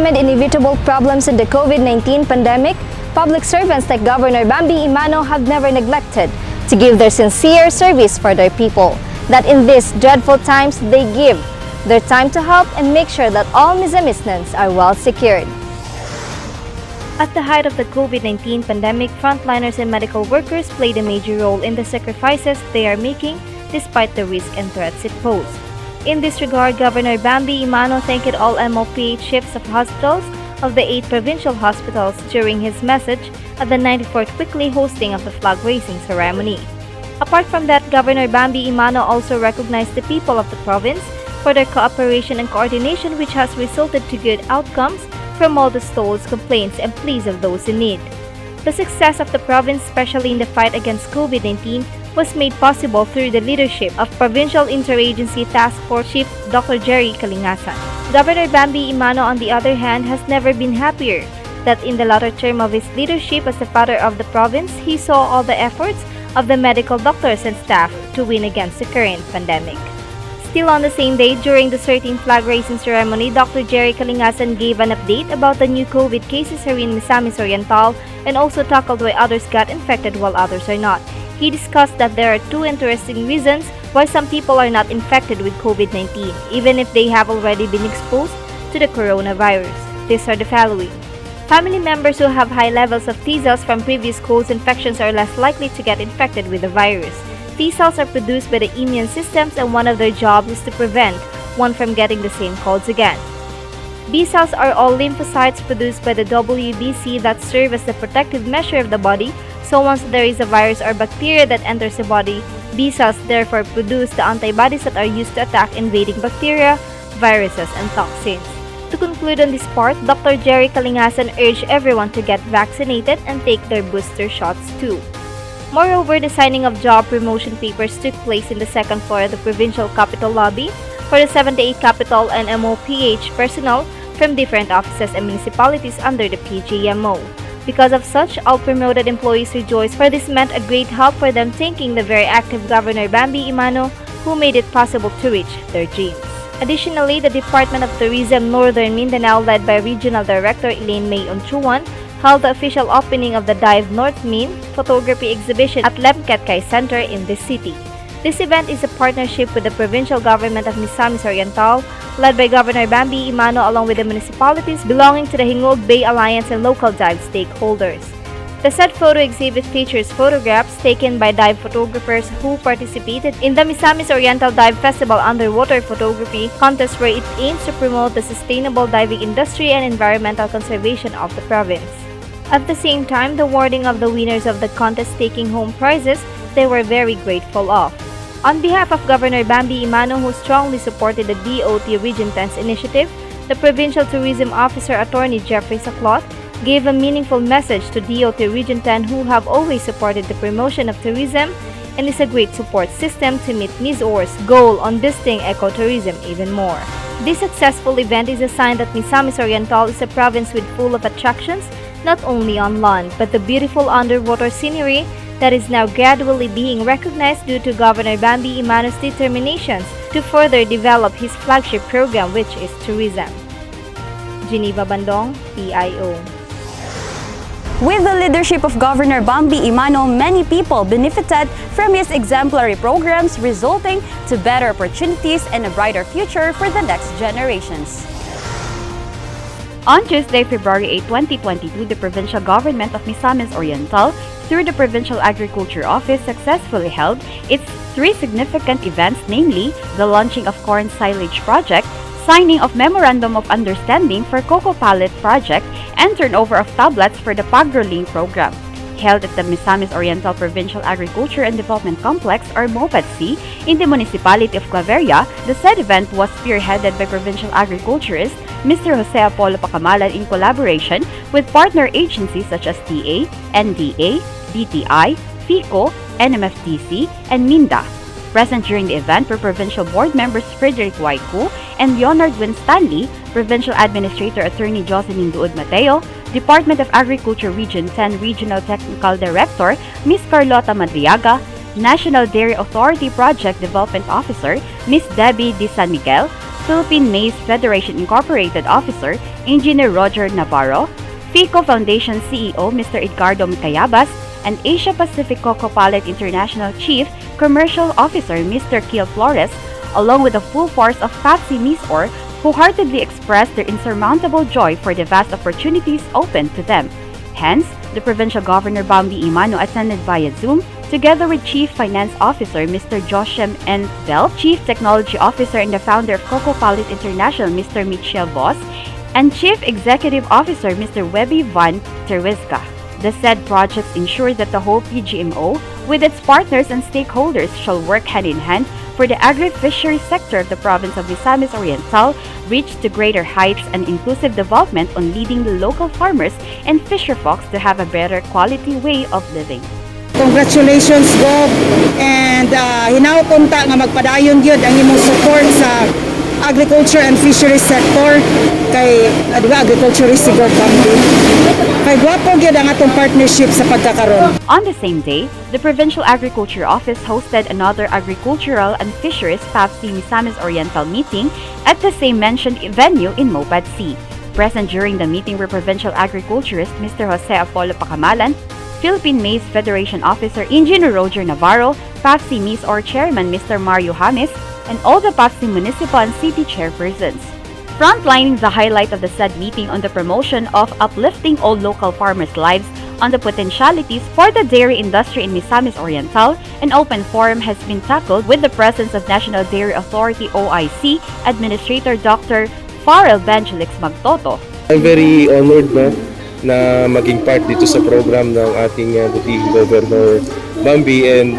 amid inevitable problems in the COVID-19 pandemic, public servants like Governor Bambi Emano have never neglected to give their sincere service for their people, that in these dreadful times they give their time to help and make sure that all Misamisnans are well secured. At the height of the COVID-19 pandemic, frontliners and medical workers played a major role in the sacrifices they are making despite the risk and threats it posed. In this regard, Governor Bambi Emano thanked all MOPH chiefs of hospitals of the 8 provincial hospitals during his message at the 94th weekly hosting of the flag-raising ceremony. Apart from that, Governor Bambi Emano also recognized the people of the province for their cooperation and coordination, which has resulted to good outcomes from all the stalls, complaints, and pleas of those in need. The success of the province, especially in the fight against COVID-19, was made possible through the leadership of Provincial Interagency Task Force Chief Dr. Jerry Kalingasan. Governor Bambi Emano, on the other hand, has never been happier that in the latter term of his leadership as the father of the province, he saw all the efforts of the medical doctors and staff to win against the current pandemic. Still on the same day, during the 13th flag-raising ceremony, Dr. Jerry Kalingasan gave an update about the new COVID cases here in Misamis Oriental and also tackled why others got infected while others are not. He discussed that there are 2 interesting reasons why some people are not infected with COVID-19, even if they have already been exposed to the coronavirus. These are the following. Family members who have high levels of T cells from previous cold infections are less likely to get infected with the virus. T cells are produced by the immune systems, and one of their jobs is to prevent one from getting the same colds again. B cells are all lymphocytes produced by the WBC that serve as the protective measure of the body, so once there is a virus or bacteria that enters the body, B cells therefore produce the antibodies that are used to attack invading bacteria, viruses, and toxins. To conclude on this part, Dr. Jerry Kalingasan urged everyone to get vaccinated and take their booster shots too. Moreover, the signing of job promotion papers took place in the 2nd floor of the Provincial Capitol Lobby for the 78 capital and MOPH personnel from different offices and municipalities under the PGMO. Because of such, all promoted employees rejoiced, for this meant a great help for them, thanking the very active Governor Bambi Emano who made it possible to reach their dreams. Additionally, the Department of Tourism Northern Mindanao, led by Regional Director Elaine May Onchuan, held the official opening of the Dive North Min photography exhibition at Lemketkay Center in this city. This event is a partnership with the provincial government of Misamis Oriental, led by Governor Bambi Emano, along with the municipalities belonging to the Hingog Bay Alliance and local dive stakeholders. The said photo exhibit features photographs taken by dive photographers who participated in the Misamis Oriental Dive Festival underwater photography contest, where it aims to promote the sustainable diving industry and environmental conservation of the province. At the same time, the awarding of the winners of the contest taking home prizes they were very grateful of. On behalf of Governor Bambi Emano, who strongly supported the DOT Region 10's initiative, the Provincial Tourism Officer Attorney Jeffrey Saclot gave a meaningful message to DOT Region 10, who have always supported the promotion of tourism and is a great support system to meet MISOR's goal on boosting ecotourism even more. This successful event is a sign that Misamis Oriental is a province with full of attractions, not only on land, but the beautiful underwater scenery that is now gradually being recognized due to Governor Bambi Emano's determinations to further develop his flagship program, which is tourism. Geneva Bandong, PIO. With the leadership of Governor Bambi Emano, many people benefited from his exemplary programs, resulting to better opportunities and a brighter future for the next generations. On Tuesday, February 8, 2022, the provincial government of Misamis Oriental, through the Provincial Agriculture Office, successfully held its 3 significant events, namely the launching of corn silage project, signing of Memorandum of Understanding for Cocoa Pallet Project, and turnover of tablets for the PAGROLING program. Held at the Misamis Oriental Provincial Agriculture and Development Complex, or MOPADC, in the municipality of Claveria, the said event was spearheaded by provincial agriculturist Mr. Jose Apollo Pacamalan in collaboration with partner agencies such as TA, NDA, BTI, FICO, NMFDC, and MINDA. Present during the event were provincial board members Frederick Waiku and Leonard Winstanley, Provincial Administrator Attorney Jocelyn Duod Mateo, Department of Agriculture Region 10 Regional Technical Director Ms. Carlota Madriaga, National Dairy Authority Project Development Officer Ms. Debbie Di San Miguel, Philippine Maize Federation Incorporated Officer, Engineer Roger Navarro, FICO Foundation CEO Mr. Edgardo Micayabas, and Asia Pacific Cocoa Pallet International Chief Commercial Officer Mr. Kiel Flores, along with the full force of Papsi Misor, wholeheartedly expressed their insurmountable joy for the vast opportunities open to them. Hence, the Provincial Governor Bambi Emano attended via Zoom, together with Chief Finance Officer Mr. Joshem N. Bell, Chief Technology Officer and the founder of Cocoa Pallet International Mr. Michel Voss, and Chief Executive Officer Mr. Webby Van Terwizka. The said projects ensure that the whole PGMO, with its partners and stakeholders, shall work hand in hand for the agri-fishery sector of the province of Misamis Oriental reach to greater heights and inclusive development on leading the local farmers and fisherfolks to have a better quality way of living. Congratulations, Gov, and hinaot-unta nga magpadayon gyud ang imong support sa agriculture and fisheries sector kay agriculturist si Gov Bambi. Kay gwapo gyud ang atong partnership sa pagkakaroon. On the same day, the Provincial Agriculture Office hosted another agricultural and fisheries PAPSI Misamis Oriental meeting at the same mentioned venue in Mopad C. Present during the meeting were Provincial Agriculturist Mr. Jose Apollo Pacamalan, Philippine Maize Federation Officer Engineer Roger Navarro, PAPSI Misor Chairman Mr. Mario James, and all the PAPSI municipal and city chairpersons. Frontlining the highlight of the said meeting on the promotion of uplifting all local farmers' lives on the potentialities for the dairy industry in Misamis Oriental, an open forum has been tackled with the presence of National Dairy Authority OIC Administrator Dr. Farrell Benjelix Magtoto. I'm very honored na maging part dito sa program ng ating butihing Governor Bambi, and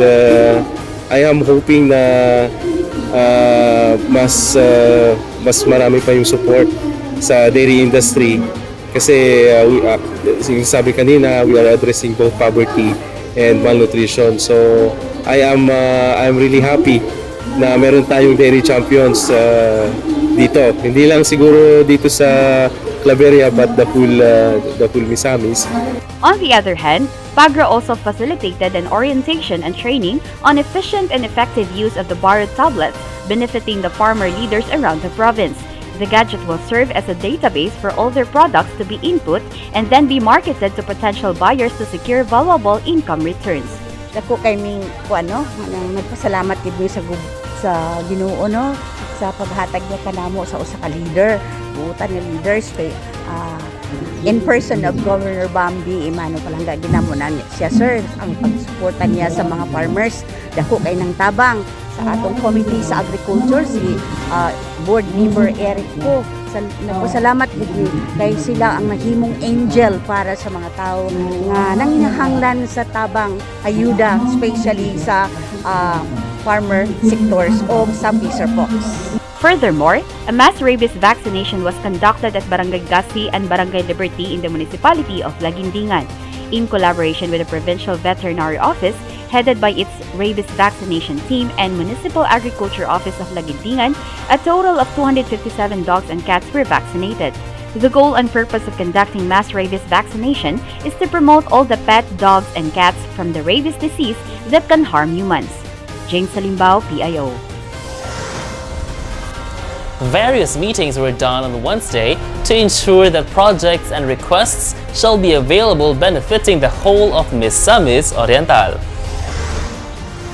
I am hoping na mas marami pa yung support sa dairy industry kasi sabi kanina, we are addressing both poverty and malnutrition. So I'm really happy na meron tayong dairy champions dito. Hindi lang siguro dito sa Claveria but the full Misamis. On the other hand, PAGRA also facilitated an orientation and training on efficient and effective use of the borrowed tablets, benefiting the farmer leaders around the province. The gadget will serve as a database for all their products to be input and then be marketed to potential buyers to secure valuable income returns. Dako kay ming nagpasalamat gid mi sa Ginoo no sa paghatag niya kanamo sa usa ka leader, buutan nga leaders kay in person of Governor Bambi Emano palangga ginamo na siya sir ang pagsuporta niya sa mga farmers. Dako kay nang tabang sa atong committee sa agriculture si board member Eric ko. Nagpasalamat gid kay sila ang nahimong angel para sa mga tao nga nanginahanglan sa tabang ayuda especially sa farmer sectors o sa fisherfolks. Furthermore, a mass rabies vaccination was conducted at Barangay Gasi and Barangay Liberty in the municipality of Laguindingan. In collaboration with the Provincial Veterinary Office, headed by its rabies vaccination team and Municipal Agriculture Office of Laguindingan, a total of 257 dogs and cats were vaccinated. The goal and purpose of conducting mass rabies vaccination is to promote all the pet dogs and cats from the rabies disease that can harm humans. James Salimbao, PIO. Various meetings were done on Wednesday to ensure that projects and requests shall be available benefiting the whole of Misamis Oriental.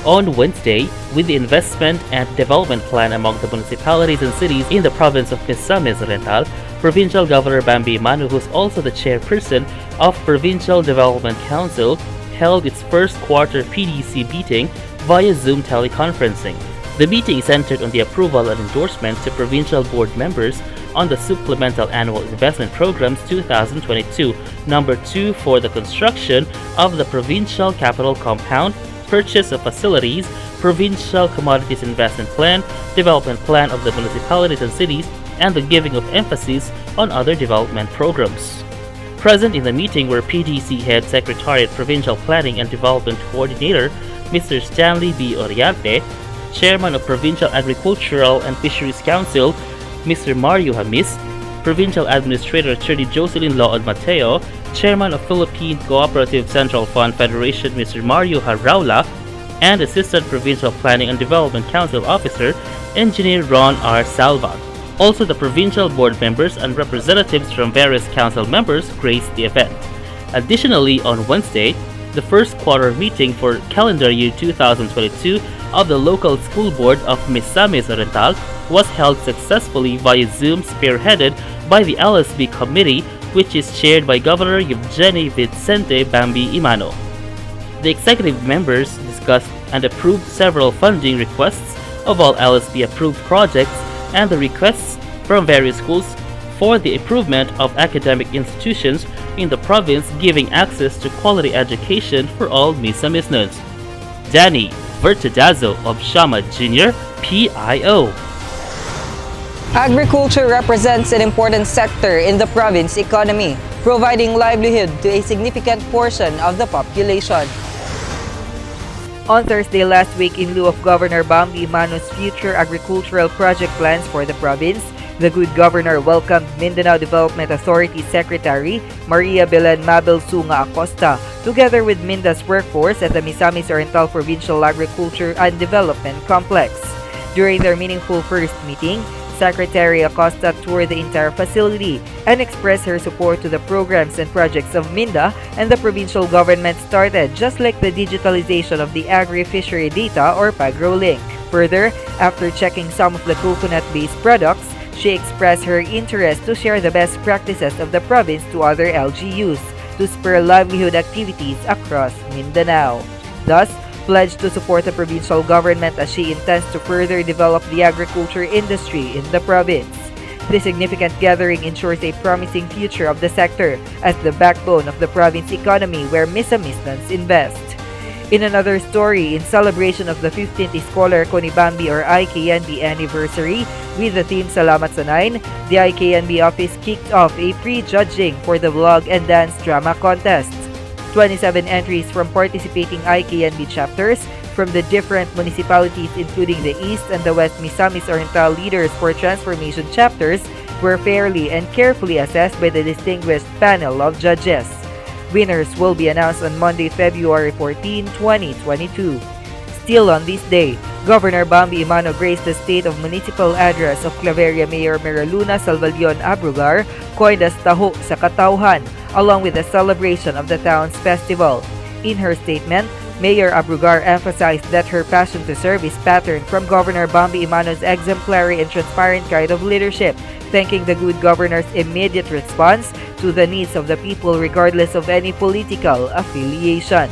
On Wednesday, with the investment and development plan among the municipalities and cities in the province of Misamis Oriental, Provincial Governor Bambi Emano, who is also the chairperson of Provincial Development Council, held its first quarter PDC meeting via Zoom teleconferencing. The meeting centered on the approval and endorsement to provincial board members on the Supplemental Annual Investment Programs 2022, number 2 for the construction of the Provincial Capital Compound, purchase of facilities, Provincial Commodities Investment Plan, Development Plan of the municipalities and cities, and the giving of emphasis on other development programs. Present in the meeting were PDC Head Secretariat Provincial Planning and Development Coordinator Mr. Stanley B. Oriente, Chairman of Provincial Agricultural and Fisheries Council Mr. Mario James, Provincial Administrator Attorney Jocelyn Laod Mateo, Chairman of Philippine Cooperative Central Fund Federation Mr. Mario Haraula, and Assistant Provincial Planning and Development Council Officer Engineer Ron R. Salva. Also, the provincial board members and representatives from various council members graced the event. Additionally, on Wednesday, the first quarter meeting for calendar year 2022 of the local school board of Misamis Oriental was held successfully via Zoom, spearheaded by the LSB committee, which is chaired by Governor GYVBE Bambi Emano. The executive members discussed and approved several funding requests of all LSB approved projects and the requests from various schools for the improvement of academic institutions in the province, giving access to quality education for all Misamis students. Danny Vertidazo of Shama Jr., PIO. Agriculture represents an important sector in the province economy, providing livelihood to a significant portion of the population. On Thursday last week, in lieu of Governor Bambi Emano's future agricultural project plans for the province, the good governor welcomed Mindanao Development Authority Secretary Maria Belen Mabel Sunga Acosta, together with Minda's workforce at the Misamis Oriental Provincial Agriculture and Development Complex. During their meaningful first meeting, Secretary Acosta toured the entire facility and expressed her support to the programs and projects of Minda and the provincial government started, just like the digitalization of the agri-fishery data or PAGRO-link. Further, after checking some of the coconut-based products, she expressed her interest to share the best practices of the province to other LGUs to spur livelihood activities across Mindanao. Thus, pledged to support the provincial government as she intends to further develop the agriculture industry in the province. This significant gathering ensures a promising future of the sector as the backbone of the province economy where Misamisnans invest. In another story, in celebration of the 15th Scholar Konibambi or IKNB anniversary with the theme Salamat sa 9, the IKNB office kicked off a pre-judging for the vlog and dance drama contest. 27 entries from participating IKNB chapters from the different municipalities including the East and the West Misamis Oriental Leaders for Transformation chapters were fairly and carefully assessed by the distinguished panel of judges. Winners will be announced on Monday, February 14, 2022. Still on this day, Governor Bambi Emano graced the State of Municipal Address of Claveria Mayor Miraluna Salvalion Abrugar, coined as Taho sa Katauhan, along with the celebration of the town's festival. In her statement, Mayor Abrugar emphasized that her passion to serve is patterned from Governor Bambi Emano's exemplary and transparent kind of leadership, thanking the good governor's immediate response to the needs of the people regardless of any political affiliations.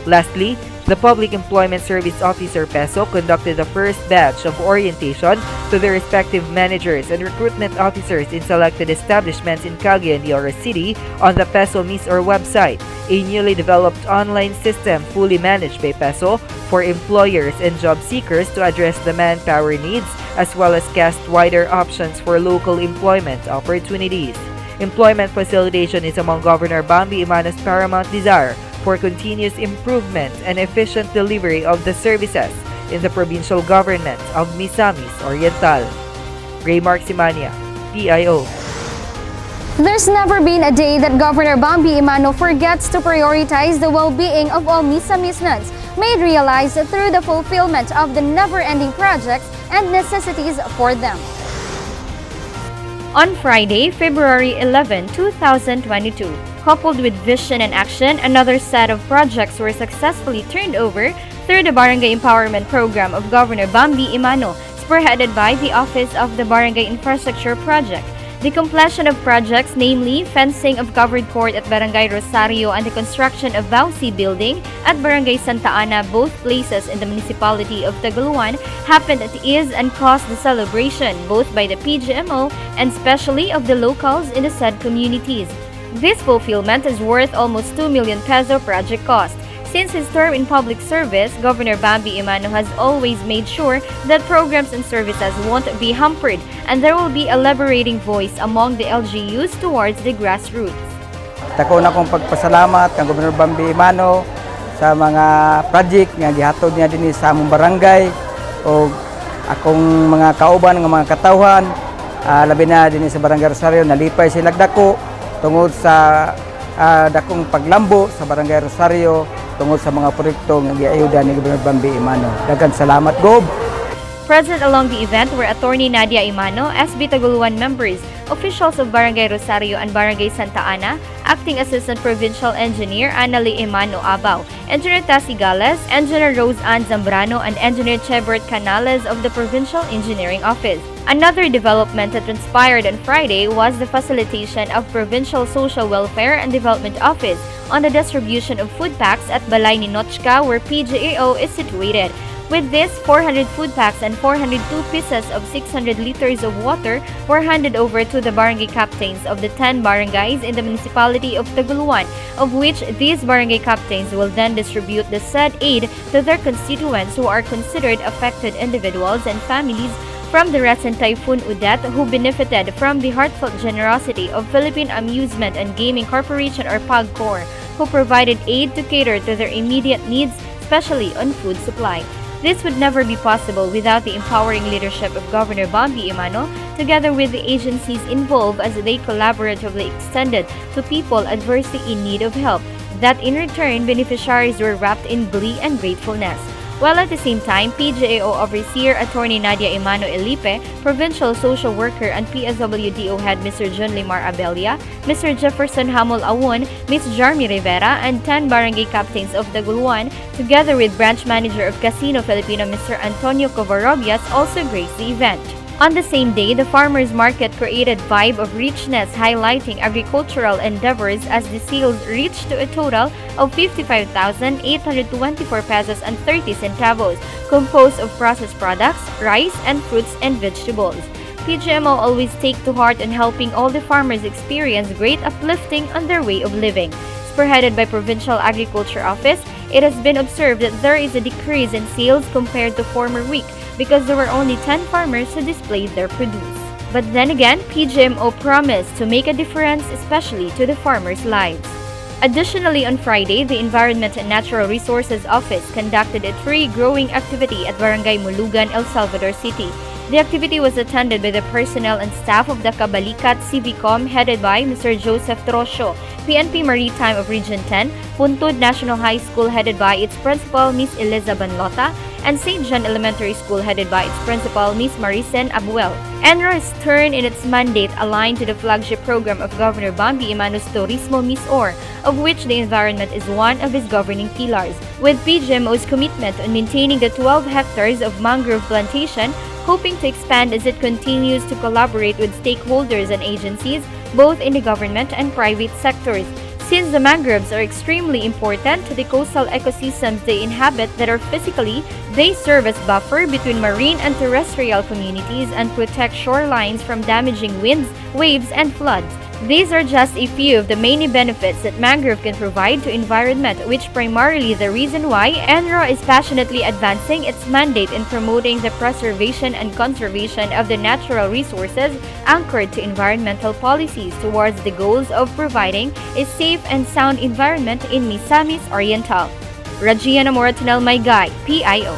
Lastly, the Public Employment Service Officer PESO conducted the first batch of orientation to the respective managers and recruitment officers in selected establishments in Cagayan de Oro City on the PESO Misor website, a newly developed online system fully managed by PESO for employers and job seekers to address the manpower needs as well as cast wider options for local employment opportunities. Employment facilitation is among Governor Bambi Emano's paramount desire for continuous improvement and efficient delivery of the services in the provincial government of Misamis Oriental. Raymark Simania, PIO. There's never been a day that Governor Bambi Emano forgets to prioritize the well-being of all Misamisnans, made realized through the fulfillment of the never-ending projects and necessities for them. On Friday, February 11, 2022, coupled with vision and action, another set of projects were successfully turned over through the Barangay Empowerment Program of Governor Bambi Emano, spearheaded by the Office of the Barangay Infrastructure Project. The completion of projects, namely fencing of covered court at Barangay Rosario and the construction of Bausi Building at Barangay Santa Ana, both places in the municipality of Tagaluan, happened at ease and caused the celebration both by the PGMO and especially of the locals in the said communities. This fulfillment is worth almost 2 million peso project cost. Since his term in public service, Governor Bambi Emano has always made sure that programs and services won't be hampered and there will be a liberating voice among the LGUs towards the grassroots. Dako na akong pagpasalamat kang Governor Bambi Emano sa mga project nga gihatod niya dinhi sa among barangay o akong mga kauban nga mga katawhan, labi na dinhi sa Barangay Rosario nalipay sila dako tungod sa dakong paglambo sa Barangay Rosario tungod sa mga proyekto nga giayuda ni Governor Bambi Emano. Daghang salamat, Gob. Present along the event were Attorney Nadia Emano, SB Taguluan members, officials of Barangay Rosario and Barangay Santa Ana, Acting Assistant Provincial Engineer Annalie Emano Abao, Engineer Tassi Gales, Engineer Rose Ann Zambrano, and Engineer Chebert Canales of the Provincial Engineering Office. Another development that transpired on Friday was the facilitation of Provincial Social Welfare and Development Office on the distribution of food packs at Balay ni Nochka, where PGAO is situated. With this, 400 food packs and 402 pieces of 600 liters of water were handed over to the barangay captains of the 10 barangays in the municipality of Taguluan, of which these barangay captains will then distribute the said aid to their constituents who are considered affected individuals and families from the recent Typhoon Udet who benefited from the heartfelt generosity of Philippine Amusement and Gaming Corporation or PAGCOR, who provided aid to cater to their immediate needs, especially on food supply. This would never be possible without the empowering leadership of Governor Bambi Emano, together with the agencies involved as they collaboratively extended to people adversely in need of help, that in return beneficiaries were wrapped in glee and gratefulness. While at the same time, PGAO Overseer Attorney Nadia Emano Elipe, Provincial Social Worker and PSWDO Head Mr. John Limar Abelia, Mr. Jefferson Hamol Awon, Ms. Jarmy Rivera, and 10 barangay captains of Taguluan, together with Branch Manager of Casino Filipino Mr. Antonio Covarrubias, also graced the event. On the same day, the farmers market created vibe of richness, highlighting agricultural endeavors as the sales reached to a total of 55,824 pesos and 30 centavos, composed of processed products, rice, and fruits and vegetables. PGMO always take to heart in helping all the farmers experience great uplifting on their way of living. Spearheaded by Provincial Agriculture Office, it has been observed that there is a decrease in sales compared to former week, because there were only 10 farmers who displayed their produce. But then again, PGMO promised to make a difference, especially to the farmers' lives. Additionally, on Friday, the Environment and Natural Resources Office conducted a tree growing activity at Barangay Mulugan, El Salvador City. The activity was attended by the personnel and staff of the Kabalikat Civicom headed by Mr. Joseph Trosio, PNP Maritime of Region 10, Puntod National High School headed by its principal Ms. Eliza Banlota, and St. John Elementary School headed by its principal Ms. Maricen Abuel. ENRO is turned in its mandate aligned to the flagship program of Governor Bambi Emano's Turismo Miss Or, of which the environment is one of his governing pillars, with PGMO's commitment on maintaining the 12 hectares of mangrove plantation, hoping to expand as it continues to collaborate with stakeholders and agencies, both in the government and private sectors. Since the mangroves are extremely important to the coastal ecosystems they inhabit that are physically, they serve as buffer between marine and terrestrial communities and protect shorelines from damaging winds, waves, and floods. These are just a few of the many benefits that mangrove can provide to environment, which primarily the reason why ENRO is passionately advancing its mandate in promoting the preservation and conservation of the natural resources anchored to environmental policies towards the goals of providing a safe and sound environment in Misamis Oriental. Rajiana Moratinel, my guide, PIO.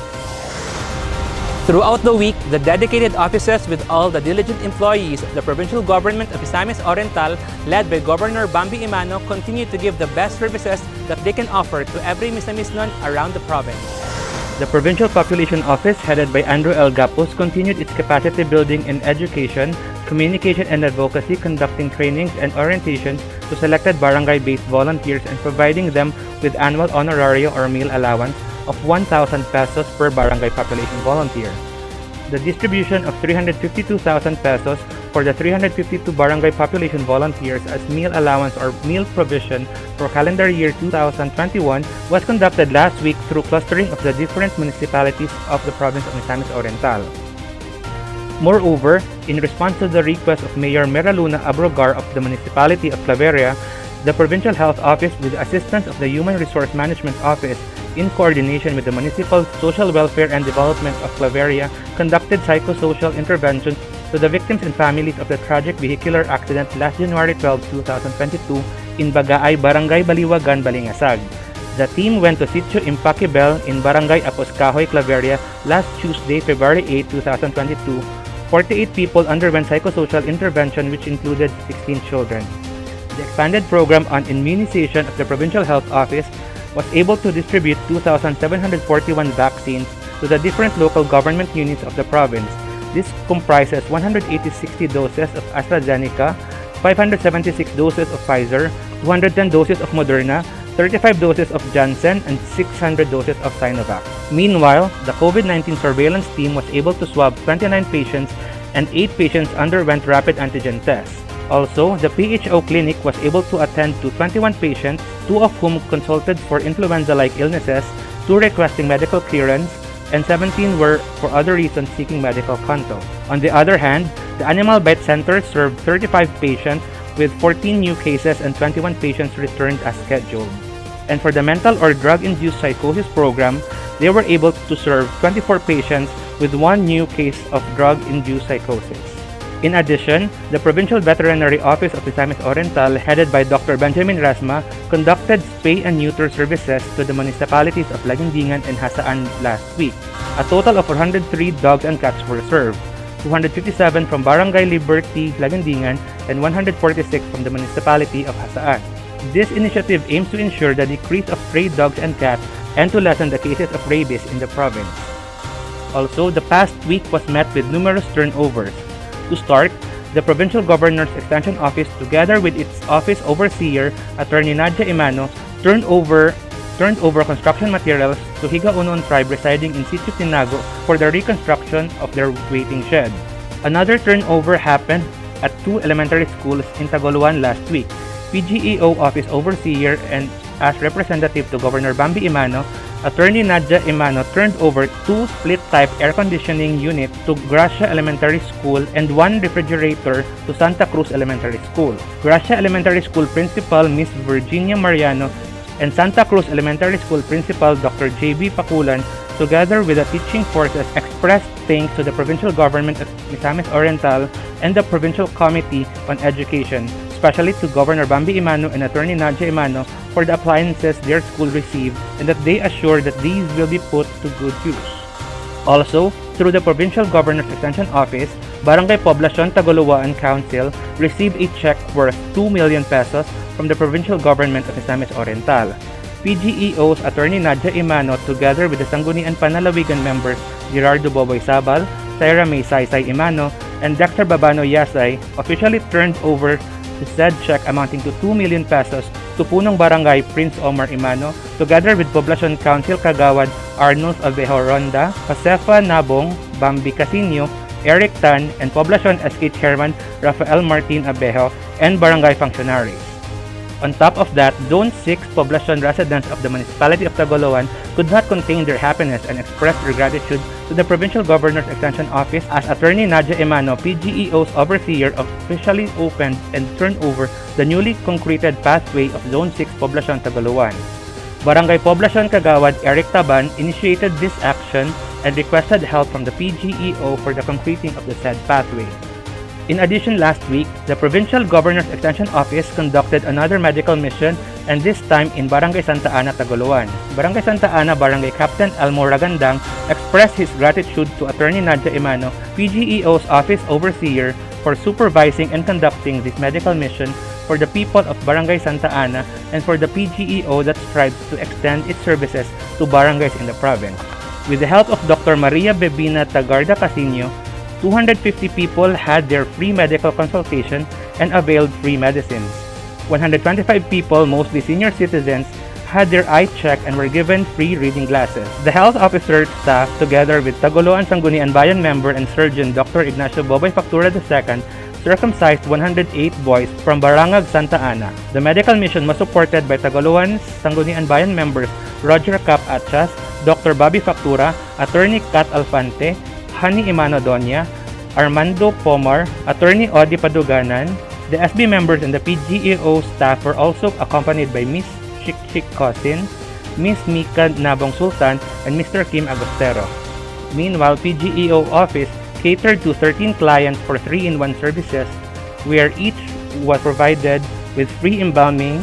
Throughout the week, the dedicated offices with all the diligent employees of the provincial government of Misamis Oriental, led by Governor Bambi Emano, continue to give the best services that they can offer to every Misamisnon around the province. The Provincial Population Office, headed by Andrew L. Gapos, continued its capacity building in education, communication, and advocacy, conducting trainings and orientations to selected barangay-based volunteers and providing them with annual honorario or meal allowance of 1,000 pesos per barangay population volunteer. The distribution of 352,000 pesos for the 352 barangay population volunteers as meal allowance or meal provision for calendar year 2021 was conducted last week through clustering of the different municipalities of the province of Misamis Oriental. Moreover, in response to the request of Mayor Meraluna Abrogar of the municipality of Claveria, the Provincial Health Office, with the assistance of the Human Resource Management Office, in coordination with the Municipal Social Welfare and Development of Claveria, conducted psychosocial interventions to the victims and families of the tragic vehicular accident last January 12, 2022 in Bagaay, Barangay Baliwagan, Balingasag. The team went to Sitio Impakibel in Barangay Apos-Kahoy, Claveria last Tuesday, February 8, 2022. 48 people underwent psychosocial intervention, which included 16 children. The expanded program on immunization of the Provincial Health Office was able to distribute 2,741 vaccines to the different local government units of the province. This comprises 180 doses of AstraZeneca, 576 doses of Pfizer, 210 doses of Moderna, 35 doses of Janssen, and 600 doses of Sinovac. Meanwhile, the COVID-19 surveillance team was able to swab 29 patients and 8 patients underwent rapid antigen tests. Also, the PHO clinic was able to attend to 21 patients, 2 of whom consulted for influenza-like illnesses, 2 requesting medical clearance, and 17 were for other reasons seeking medical consult. On the other hand, the Animal Vet Center served 35 patients with 14 new cases and 21 patients returned as scheduled. And for the mental or drug-induced psychosis program, they were able to serve 24 patients with 1 new case of drug-induced psychosis. In addition, the Provincial Veterinary Office of Misamis Oriental, headed by Dr. Benjamin Rasma, conducted spay and neuter services to the municipalities of Laguindingan and Hasaan last week. A total of 403 dogs and cats were served, 257 from Barangay Liberty, Laguindingan, and 146 from the municipality of Hasaan. This initiative aims to ensure the decrease of stray dogs and cats and to lessen the cases of rabies in the province. Also, the past week was met with numerous turnovers. To start, the Provincial Governor's Extension Office, together with its office overseer, Attorney Nadia Emano, turned over construction materials to Higa-Unon tribe residing in Sitio Tinago for the reconstruction of their waiting shed. Another turnover happened at 2 elementary schools in Tagoloan last week. PGEO Office Overseer and as representative to Governor Bambi Emano, Attorney Nadia Emano turned over 2 split-type air conditioning units to Gracia Elementary School and 1 refrigerator to Santa Cruz Elementary School. Gracia Elementary School Principal Ms. Virginia Mariano and Santa Cruz Elementary School Principal Dr. J.B. Pakulan, together with the teaching forces, expressed thanks to the Provincial Government of Misamis Oriental and the Provincial Committee on Education, especially to Governor Bambi Emano and Attorney Nadia Emano for the appliances their school received and that they assure that these will be put to good use. Also, through the Provincial Governor's Extension Office, Barangay Poblacion Tagoloan Council received a check worth 2 million pesos from the Provincial Government of Misamis Oriental. PGEO's Attorney Nadia Emano, together with the Sangguniang Panalawigan members Gerardo Boboy Sabal, Sarah May Saysay Emano, and Dr. Babano Yasay, officially turned over the said check amounting to 2 million pesos to Punong Barangay Prince Omar Emano, together with Poblacion Council Kagawad Arnold Abejo Ronda, Josefa Nabong, Bambi Casino, Eric Tan, and Poblacion SK Chairman Rafael Martin Abejo, and barangay functionaries. On top of that, Zone 6 Poblacion residents of the municipality of Tagoloan could not contain their happiness and expressed their gratitude to the Provincial Governor's Extension Office as Attorney Nadia Emano, PGEO's overseer, officially opened and turned over the newly concreted pathway of Zone 6 Poblacion Tagoloan. Barangay Poblacion Kagawad Eric Taban initiated this action and requested help from the PGEO for the concreting of the said pathway. In addition, last week, the Provincial Governor's Extension Office conducted another medical mission, and this time in Barangay Santa Ana, Tagoloan. Barangay Santa Ana Barangay Captain Elmo Ragandang expressed his gratitude to Attorney Nadia Emano, PGEO's office overseer, for supervising and conducting this medical mission for the people of Barangay Santa Ana and for the PGEO that strives to extend its services to barangays in the province. With the help of Dr. Maria Bebina Tagarda Casino, 250 people had their free medical consultation and availed free medicines. 125 people, mostly senior citizens, had their eye checked and were given free reading glasses. The health officer staff, together with Tagoloan Sangguniang Bayan member and surgeon Dr. Ignacio Boboy Factura II, circumcised 108 boys from Barangay Santa Ana. The medical mission was supported by Tagoloan Sangguniang Bayan members Roger Cap Atchas, Dr. Bobby Factura, Attorney Kat Alfante, Hani Emano Donya, Armando Pomar, Attorney Odi Paduganan. The SB members and the PGEO staff were also accompanied by Miss Shik Kosin, Miss Mika Nabong Sultan, and Mr. Kim Agostero. Meanwhile, PGEO office catered to 13 clients for 3-in-1 services, where each was provided with free embalming,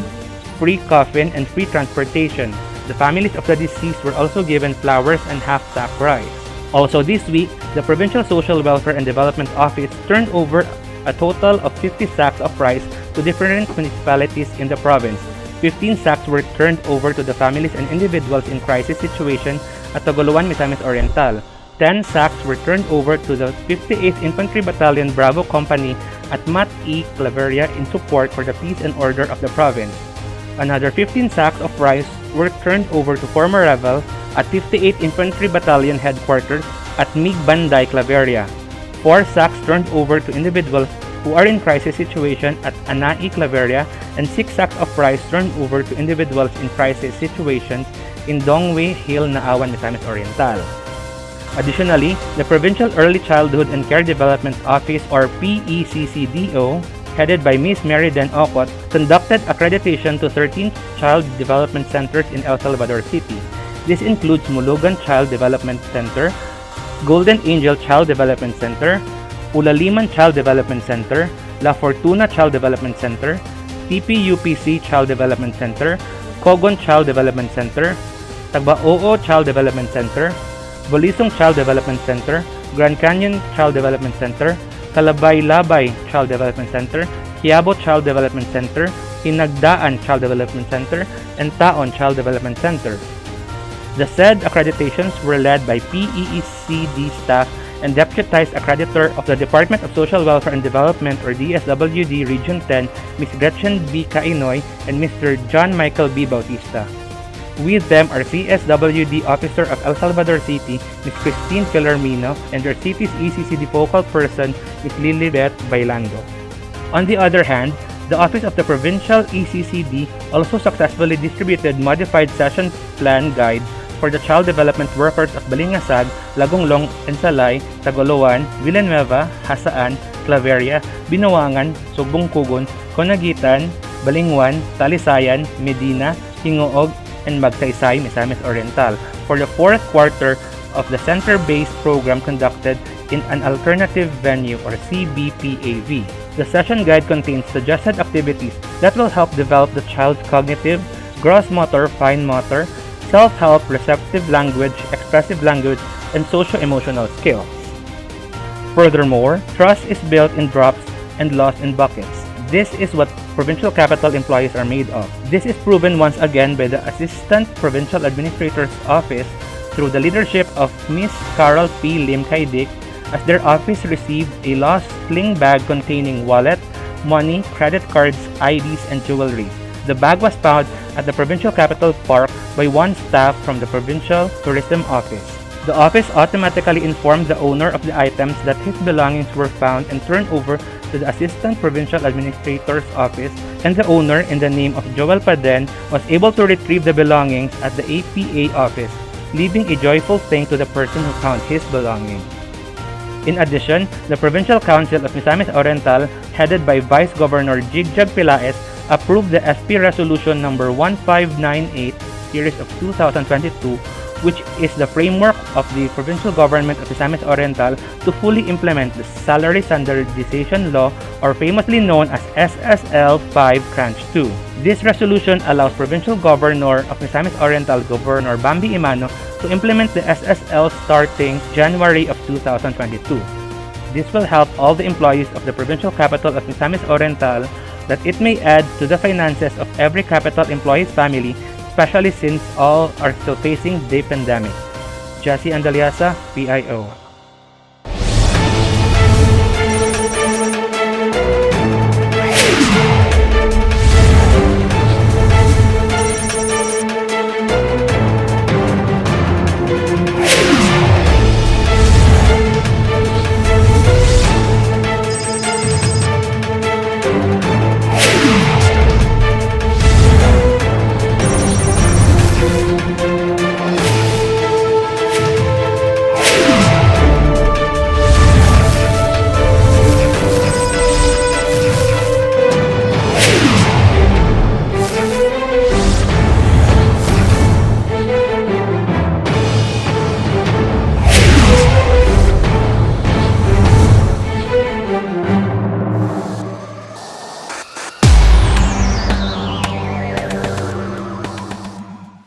free coffin, and free transportation. The families of the deceased were also given flowers and half-sack rice. Also this week, the Provincial Social Welfare and Development Office turned over a total of 50 sacks of rice to different municipalities in the province. 15 sacks were turned over to the families and individuals in crisis situation at Tagoloan, Misamis Oriental. 10 sacks were turned over to the 58th Infantry Battalion Bravo Company at Mat E. Claveria in support for the peace and order of the province. Another 15 sacks of rice were turned over to former rebel at 58th Infantry Battalion Headquarters at Mig Banday, Claveria. 4 sacks turned over to individuals who are in crisis situation at Anai, Claveria, and 6 sacks of rice turned over to individuals in crisis situations in Dongwei Hill, Naawan, Misamis Oriental. Additionally, the Provincial Early Childhood and Care Development Office or PECCDO, headed by Ms. Mary Den Ocot, conducted accreditation to 13 child development centers in El Salvador City. This includes Mulugan Child Development Center, Golden Angel Child Development Center, Ulaliman Child Development Center, La Fortuna Child Development Center, TPUPC Child Development Center, Kogon Child Development Center, Tagbaoo Child Development Center, Bolisong Child Development Center, Grand Canyon Child Development Center, Kalabay-Labay Child Development Center, Quiabo Child Development Center, Hinagdaan Child Development Center, and Taon Child Development Center. The said accreditations were led by PECD staff and deputized accreditor of the Department of Social Welfare and Development or DSWD Region 10, Ms. Gretchen B. Kainoy and Mr. John Michael B. Bautista. With them are CSWD Officer of El Salvador City, Ms. Christine Pilarmino, and their city's ECCD focal person, Ms. Lilibet Bailando. On the other hand, the Office of the Provincial ECCD also successfully distributed modified session plan guides for the child development workers of Balingasag, Lagonglong, Ensalay, Tagoloan, Villanueva, Hasaan, Claveria, Binawangan, Sugbong-Kugon, Conagitan, Balingwan, Talisayan, Medina, Hingoog, and Magsaysay, Misamis Oriental for the 4th quarter of the center-based program conducted in an alternative venue or CBPAV. The session guide contains suggested activities that will help develop the child's cognitive, gross motor, fine motor, self-help, receptive language, expressive language, and socio-emotional skills. Furthermore, trust is built in drops and lost in buckets. This is what provincial capital employees are made of. This is proven once again by the Assistant Provincial Administrator's Office through the leadership of Ms. Carol P. Lim Kaidik, as their office received a lost sling bag containing wallet, money, credit cards, IDs, and jewelry. The bag was found at the Provincial Capital Park by one staff from the Provincial Tourism Office. The office automatically informed the owner of the items that his belongings were found and turned over to the Assistant Provincial Administrator's Office, and the owner, in the name of Joel Paden, was able to retrieve the belongings at the APA office, leaving a joyful thing to the person who found his belongings. In addition, the Provincial Council of Misamis Oriental, headed by Vice Governor Jigjag Pilaes, approved the SP Resolution number 1598 series of 2022, which is the framework of the provincial government of Misamis Oriental to fully implement the Salary Standardization Law, or famously known as SSL 5 Tranche 2. This resolution allows Provincial Governor of Misamis Oriental, Governor Bambi Emano, to implement the SSL starting January of 2022. This will help all the employees of the provincial capital of Misamis Oriental that it may add to the finances of every capital employee's family, especially since all are still facing the pandemic. Jassy Andaliasa, PIO.